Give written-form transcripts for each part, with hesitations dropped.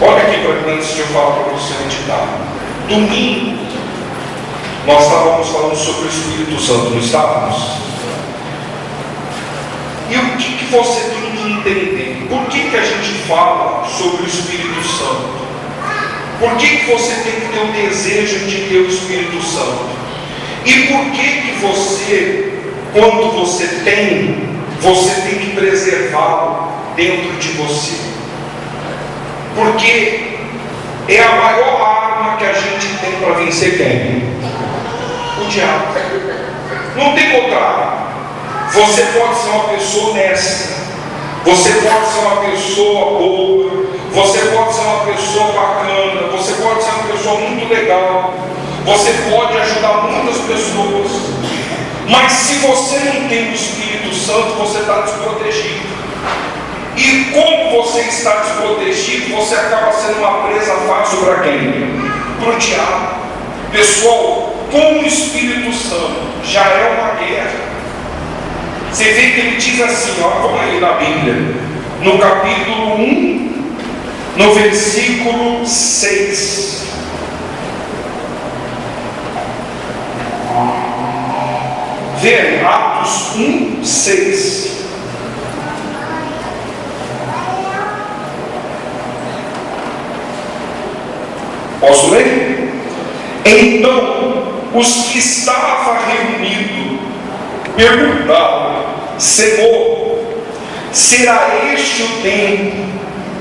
Olha aqui para mim antes de eu falar para você onde está. Domingo, nós estávamos falando sobre o Espírito Santo, não estávamos? E o que você tem que entender? Por que a gente fala sobre o Espírito Santo? Por que você tem que ter o desejo de ter o Espírito Santo? E por que você, quando você tem que preservá-lo dentro de você? Porque é a maior arma que a gente tem para vencer quem? O diabo. Não tem outra arma. Você pode ser uma pessoa honesta, você pode ser uma pessoa boa, você pode ser uma pessoa bacana, você pode ser uma pessoa muito legal, você pode ajudar muitas pessoas, mas se você não tem o Espírito Santo, você está desprotegido. E como você está desprotegido, você acaba sendo uma presa fácil para quem? Para o diabo. Pessoal, com o Espírito Santo já é uma guerra. Você vê que ele diz assim, ó, vamos aí na Bíblia, no capítulo 1, no versículo 6. Vê, Atos 1, 6. Posso ler? Então, os que estavam reunidos perguntaram: Senhor, será este o tempo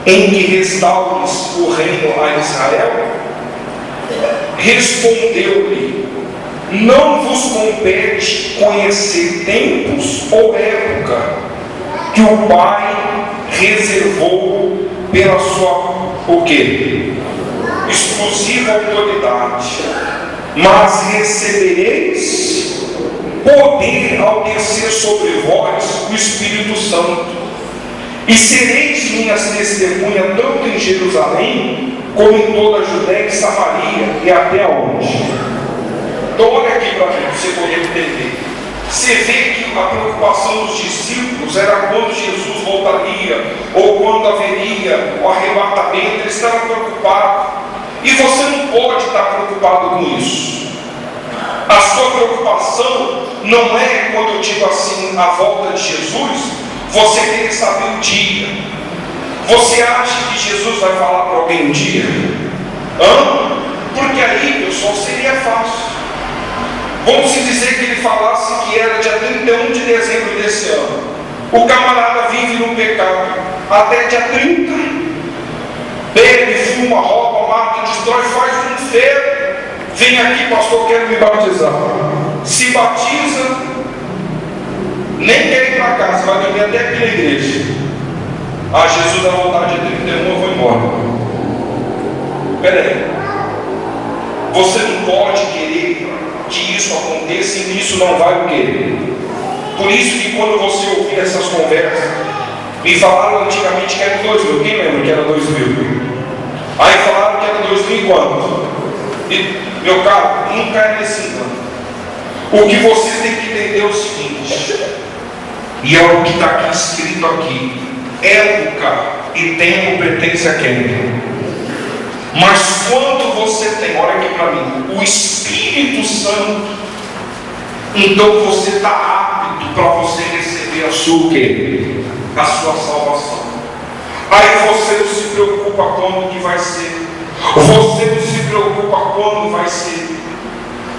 em que restaures o reino a Israel? Respondeu-lhe: não vos compete conhecer tempos ou época que o Pai reservou pela sua, o quê? Exclusiva autoridade, mas recebereis poder ao descer sobre vós o Espírito Santo, e sereis minhas testemunhas tanto em Jerusalém como em toda a Judéia e Samaria e até aonde? Então olha aqui para mim, você poder entender. Você vê que a preocupação dos discípulos era quando Jesus voltaria, ou quando haveria o arrebatamento. Eles estavam preocupados, e você não pode estar preocupado com isso. A sua preocupação não é, quando eu digo assim, a volta de Jesus, você querer saber o dia. Você acha que Jesus vai falar para alguém um dia? Porque aí, pessoal, seria fácil. Vamos dizer que ele falasse que era dia 31 de dezembro desse ano. O camarada vive no pecado até dia 30. Bebe, fuma, rouba, mata, destrói, faz um inferno. Vem aqui, pastor, quero me batizar. Se batiza, nem quer ir para casa, vai dormir até aqui na igreja. Jesus vai voltar dia 31, eu vou embora. Espera aí. Você não pode querer que isso aconteça e isso não vai querer. Por isso que quando você ouvir essas conversas, me falaram antigamente que era 2000. Quem lembra que era 2000? Aí falaram que era 2000 e quanto? E, meu caro, não cai nesse engano. O que você tem que entender é o seguinte, e é o que está aqui escrito aqui: época e tempo pertence a quem? Mas quando você tem, olha aqui para mim, o Espírito Santo, então você está apto para você receber a sua, o quê? A sua salvação. Aí você não se preocupa quando que vai ser, você não se preocupa quando vai ser.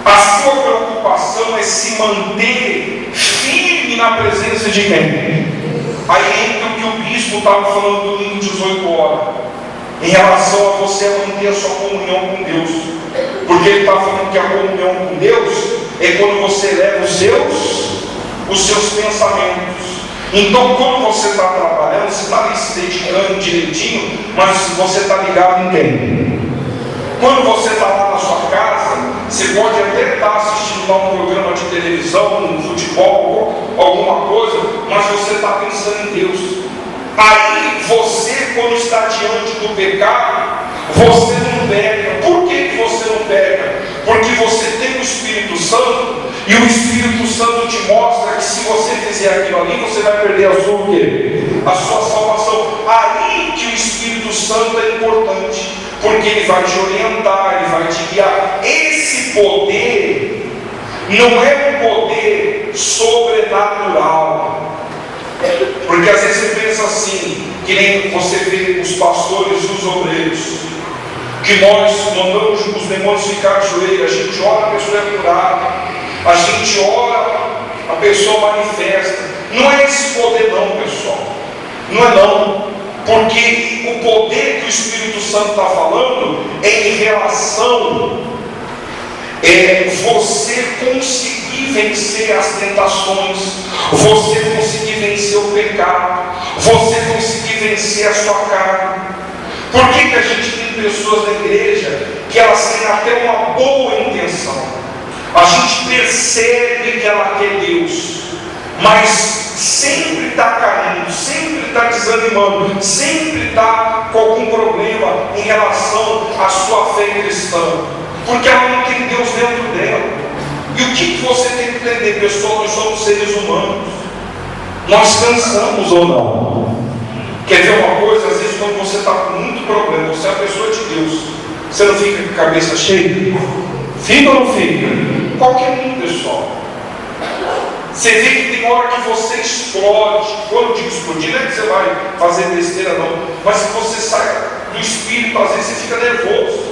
A sua preocupação é se manter firme na presença de quem? Aí entra o que o bispo estava falando domingo 18 horas, em relação a você manter a sua comunhão com Deus. Porque ele está falando que a comunhão com Deus é quando você leva os seus pensamentos. Então, quando você está trabalhando, você está ali se dedicando direitinho, mas você está ligado em quem? Quando você está lá na sua casa, você pode até estar assistindo lá um programa de televisão, um futebol, alguma coisa, mas você está pensando em Deus. Aí você, quando está diante do pecado, você não peca. Por que você não peca? Porque você tem o Espírito Santo, e o Espírito Santo te mostra que se você fizer aquilo ali, você vai perder a sua, o quê? A sua salvação. Aí que o Espírito Espírito Santo é importante, porque ele vai te orientar, ele vai te guiar. Esse poder não é um poder sobrenatural, porque às vezes você pensa assim, que nem você vê os pastores e os obreiros, que nós mandamos os demônios ficar de joelho, a gente ora, a pessoa é curada, a gente ora, a pessoa manifesta. Não é esse poder não, pessoal, não é não, porque o poder que o Espírito Santo está falando é em relação você conseguir vencer as tentações, você conseguir vencer o pecado, você conseguir vencer a sua carne. Por que a gente tem pessoas na igreja que elas têm até uma boa intenção? A gente percebe que ela quer Deus, mas sempre está caindo, sempre está desanimando, sempre está com algum problema em relação à sua fé cristã, porque ela não tem Deus dentro dela. E o que você tem que entender, pessoal? Nós somos seres humanos, nós cansamos ou não? Quer ver uma coisa? Às vezes quando você está com muito problema, você é a pessoa de Deus, você não fica com a cabeça cheia? Fica ou não fica? Qualquer um, pessoal. Você vê que tem hora que você explode. Quando eu digo explodir, não é que você vai fazer besteira não, mas que você sai do Espírito, às vezes você fica nervoso,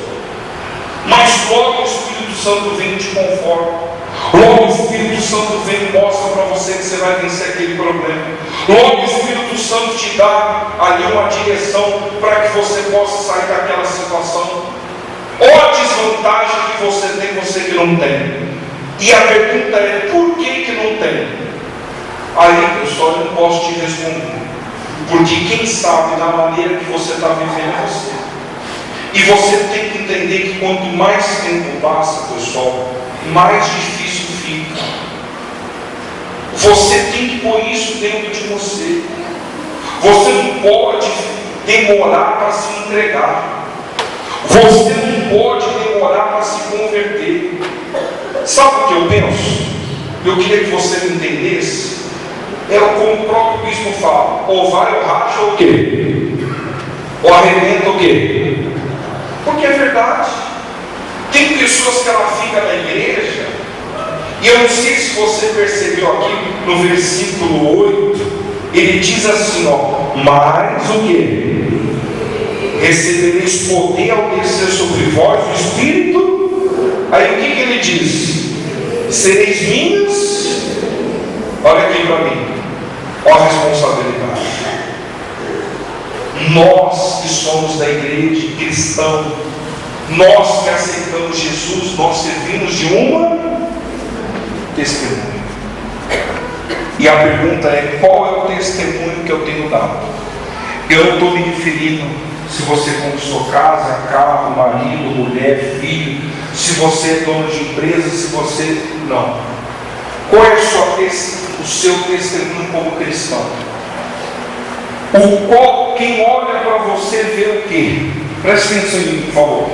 mas logo o Espírito Santo vem e te conforta. Logo o Espírito Santo vem e mostra para você que você vai vencer aquele problema. Logo o Espírito Santo te dá ali uma direção para que você possa sair daquela situação. Ou a desvantagem que você tem, você que não tem. E a pergunta é, por que não tem? Aí, pessoal, eu não posso te responder, porque quem sabe da maneira que você está vivendo é você. E você tem que entender que quanto mais tempo passa, pessoal, mais difícil fica. Você tem que pôr isso dentro de você. Você não pode demorar para se entregar. Você não pode demorar para se converter. Sabe o que eu penso? Eu queria que você me entendesse. É como o próprio bispo fala: ou vai ou racha ou o quê? Ou arrebenta o quê? Porque é verdade. Tem pessoas que ela fica na igreja, e eu não sei se você percebeu aqui no versículo 8, ele diz assim, ó: mas o quê? Recebereis poder ao descer sobre vós o Espírito. Aí o que ele diz? Sereis minhas. Olha aqui para mim, ó a responsabilidade. Nós que somos da igreja, cristão, nós que aceitamos Jesus, nós servimos de uma testemunha. E a pergunta é: qual é o testemunho que eu tenho dado? Eu não estou me referindo se você conquistou casa, carro, marido, mulher, filho, se você é dono de empresa, se você... Não. Qual é o seu testemunho como cristão? Quem olha para você vê o quê? Preste atenção em mim, por favor.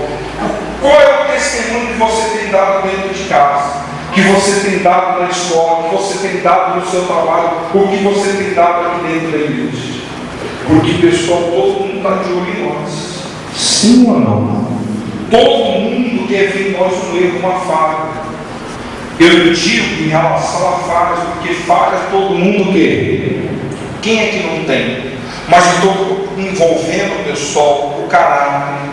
Qual é o testemunho que você tem dado dentro de casa? Que você tem dado na escola? Que você tem dado no seu trabalho? O que você tem dado aqui dentro da igreja? Porque, pessoal, todo mundo está de olho em nós. Sim ou não? Todo mundo quer ver em nós um erro, uma falha. Eu digo em relação a falhas, porque falhas todo mundo quer. Quem é que não tem? Mas eu estou envolvendo, pessoal, o caráter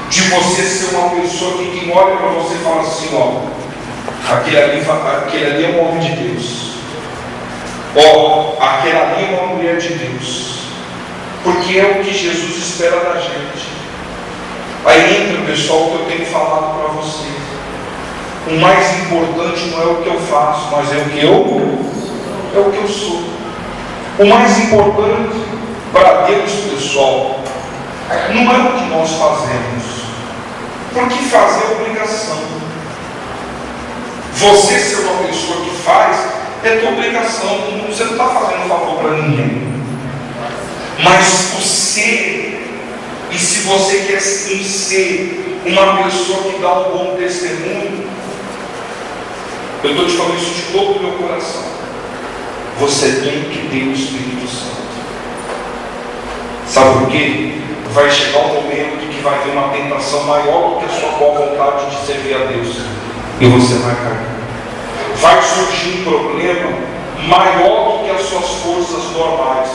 de você ser uma pessoa que quem olha para você fala assim, ó, aquele ali é um homem de Deus, ó, aquela ali é uma mulher de Deus, porque é o que Jesus espera da gente. Aí entra, pessoal, o que eu tenho falado para você. O mais importante não é o que eu faço, mas é o que eu sou. O mais importante para Deus, pessoal, não é o que nós fazemos, porque fazer é obrigação. Você ser uma pessoa que faz é tua obrigação. Você não está fazendo favor para ninguém. Mas o ser, e se você quer ser uma pessoa que dá um bom testemunho, eu estou te falando isso de todo o meu coração, você tem que ter o Espírito Santo. Sabe por quê? vai chegar um momento que vai ter uma tentação maior do que a sua boa vontade de servir a Deus, e você vai cair. Vai surgir um problema maior do que as suas forças normais,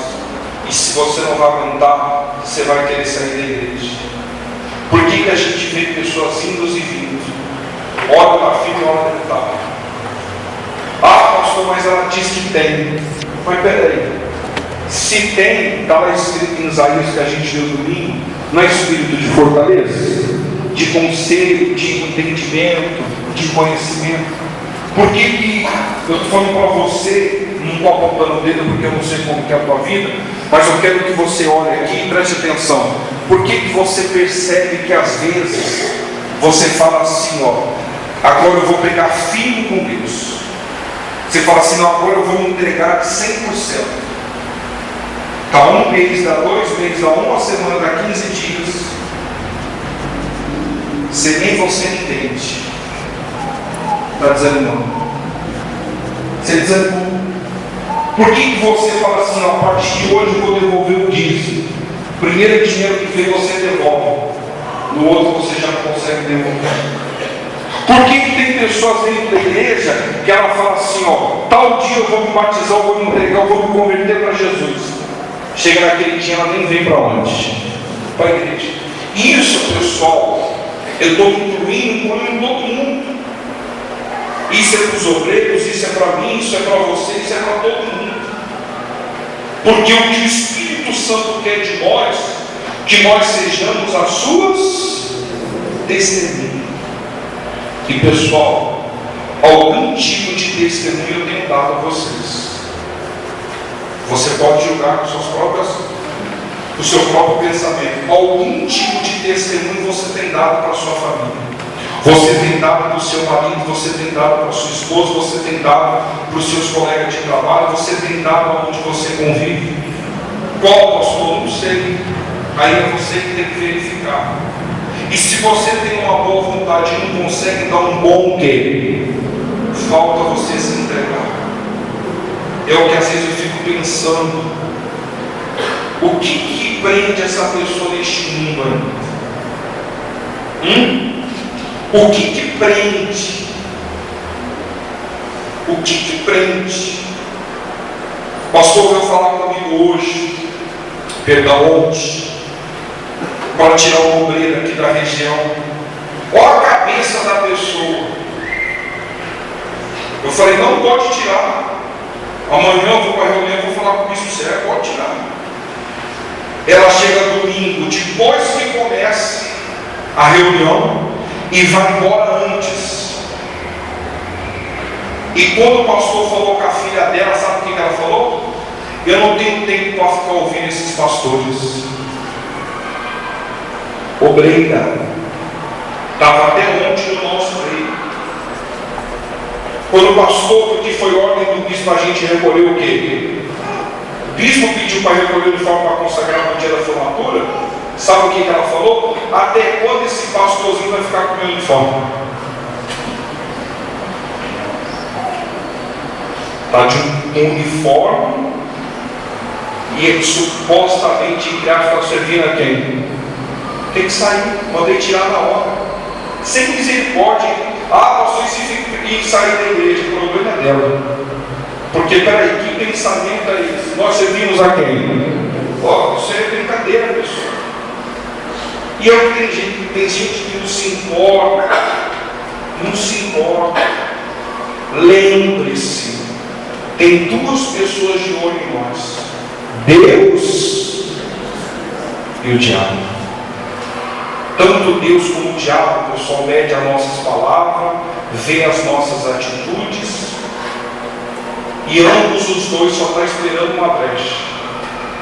e se você não vai aguentar, você vai querer sair da igreja. Por que a gente vê pessoas indo e vindo? Olha para a filha e olha para o tal. Ah, pastor, mas ela diz que tem. Mas peraí, se tem, está lá escrito em Isaías que a gente viu domingo, não é espírito de fortaleza, de conselho, de entendimento, de conhecimento. Por que eu estou falando para você, não estou apontando o dedo porque eu não sei como que é a tua vida, mas eu quero que você olhe aqui e preste atenção. Por que você percebe que às vezes você fala assim, ó, agora eu vou pegar firme com Deus. Você fala assim, não, agora eu vou me entregar de 100%. Dá um mês, dá 2 meses, dá uma semana, dá 15 dias. Se nem você entende, está desanimando. Você desanimou. Por que você fala assim, a partir de hoje eu vou devolver o dízimo? Primeiro dinheiro que veio você devolve, no outro você já não consegue devolver. Por que tem pessoas dentro da igreja que ela fala assim, ó, tal dia eu vou me batizar, eu vou me entregar, eu vou me converter para Jesus. Chega naquele dia, ela nem vem para onde? Para a igreja. Isso, pessoal, eu estou incluindo todo mundo. Isso é para os obreiros, isso é para mim, isso é para você, isso é para todo mundo. Porque o que o Espírito Santo quer de nós, que nós sejamos as suas testemunhas. E pessoal, algum tipo de testemunho eu tenho dado a vocês. Você pode julgar com o seu próprio pensamento. Algum tipo de testemunho você tem dado para a sua família. Você tem dado para o seu marido, você tem dado para a sua esposa, você tem dado para os seus colegas de trabalho, você tem dado onde você convive. Qual, pastor? Não sei. Aí é você que tem que verificar. E se você tem uma boa vontade e não consegue dar um bom quê? Falta você se entregar. É o que às vezes eu fico pensando. O que prende essa pessoa neste mundo ainda? O que prende? O que prende? O pastor veio falar comigo hoje, ontem, para tirar o obreiro aqui da região. Olha a cabeça da pessoa. Eu falei, não pode tirar. Amanhã eu vou para a reunião, vou falar com o bispo Sérgio, pode tirar. Ela chega domingo, depois que começa a reunião, e vai embora antes. E quando o pastor falou com a filha dela, sabe o que ela falou? Eu não tenho tempo para ficar ouvindo esses pastores. Obreira. Estava até ontem no nosso meio. Quando o pastor, que foi ordem do bispo, a gente recolheu o quê? O bispo pediu para recolher o uniforme para consagrar no dia da formatura. Sabe o que ela falou? Até quando esse pastorzinho vai ficar com o meu uniforme? Está de um uniforme e supostamente está servindo a quem? Tem que sair, mandei tirar na hora. Sem misericórdia. Ah, pastor, e sair da igreja, o problema é dela. Porque, peraí, que pensamento é esse? Nós servimos a quem? Ó, isso é brincadeira, pessoal. E eu tem gente que não se importa. Não se importa. Lembre-se, tem 2 pessoas de olho em nós: Deus e o diabo. Tanto Deus como o diabo, pessoal, mede as nossas palavras, vê as nossas atitudes, e ambos os dois só estão esperando uma brecha.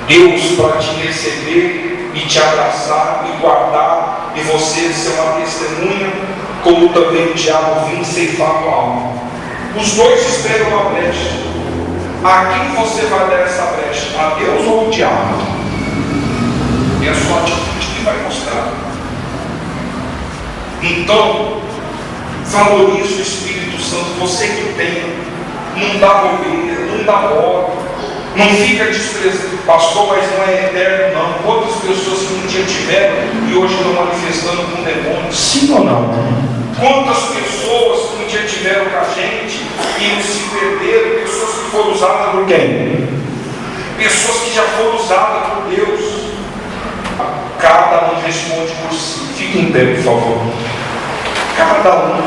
Deus para te receber e te abraçar e guardar, e você ser uma testemunha, como também o diabo vir ceifar tua alma. Os dois esperam uma brecha. A quem você vai dar essa brecha? A Deus ou o diabo? É a sua atitude que vai mostrar. Então, valorize o Espírito Santo. Você que tem, não dá bobeira, não dá bola, Não fica desprezando, pastor, mas não é eterno, não. Quantas pessoas que um dia tiveram e hoje estão manifestando com demônios? Sim ou não? Quantas pessoas que um dia tiveram com a gente e se perderam? Pessoas que foram usadas por quem? Pessoas que já foram usadas por Deus. Cada um responde por si. Fique em pé, por favor. Cada um.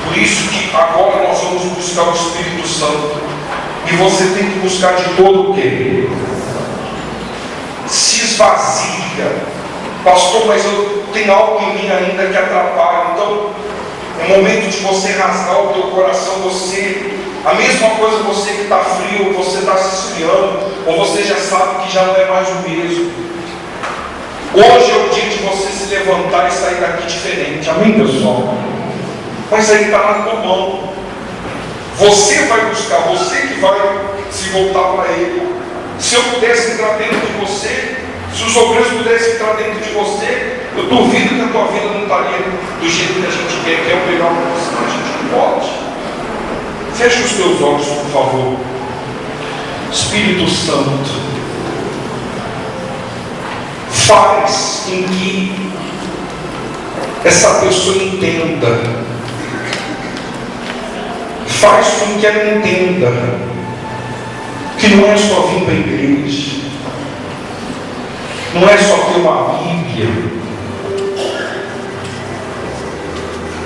Por isso que agora nós vamos buscar o Espírito Santo. E você tem que buscar de todo o quê? Se esvazia. Pastor, mas eu tenho algo em mim ainda que atrapalha. Então, é momento de você rasgar o teu coração. A mesma coisa, você que está frio, você está se esfriando, ou você já sabe que já não é mais o mesmo. Hoje é o dia de você se levantar e sair daqui diferente. Amém, pessoal? Mas aí está na tua mão. Você vai buscar, você que vai se voltar para Ele. Se eu pudesse entrar dentro de você, se os obreiros pudessem entrar dentro de você, eu duvido que a tua vida não estaria do jeito que a gente quer, que é o melhor para você. A gente não pode. Feche os teus olhos, por favor. Espírito Santo, faz com que essa pessoa entenda. Faz com que ela entenda que não é só vir para a igreja, não é só ter uma Bíblia,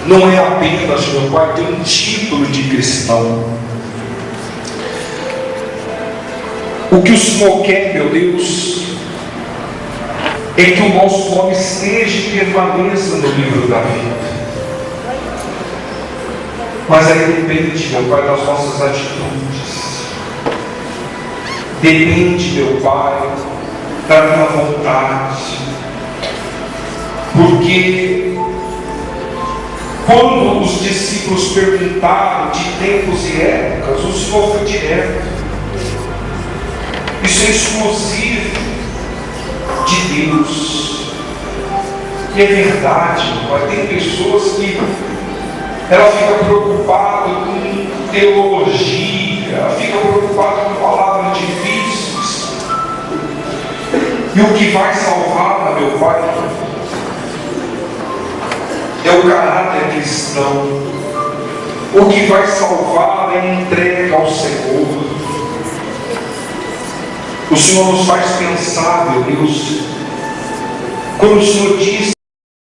não é apenas, meu Pai, ter um título de cristão. O que o Senhor quer, meu Deus, é que o nosso nome esteja e permaneça no livro da vida. Mas aí depende, meu Pai, das nossas atitudes. Depende, meu Pai, da minha vontade. Porque quando os discípulos perguntaram de tempos e épocas, o Senhor foi direto. Isso é exclusivo de Deus. E é verdade, meu Pai, tem pessoas que ela fica preocupada com teologia, ela fica preocupada com palavras difíceis. E o que vai salvar, meu Pai, é o caráter cristão. O que vai salvar é a entrega ao Senhor. O Senhor nos faz pensar, meu Deus, quando o Senhor diz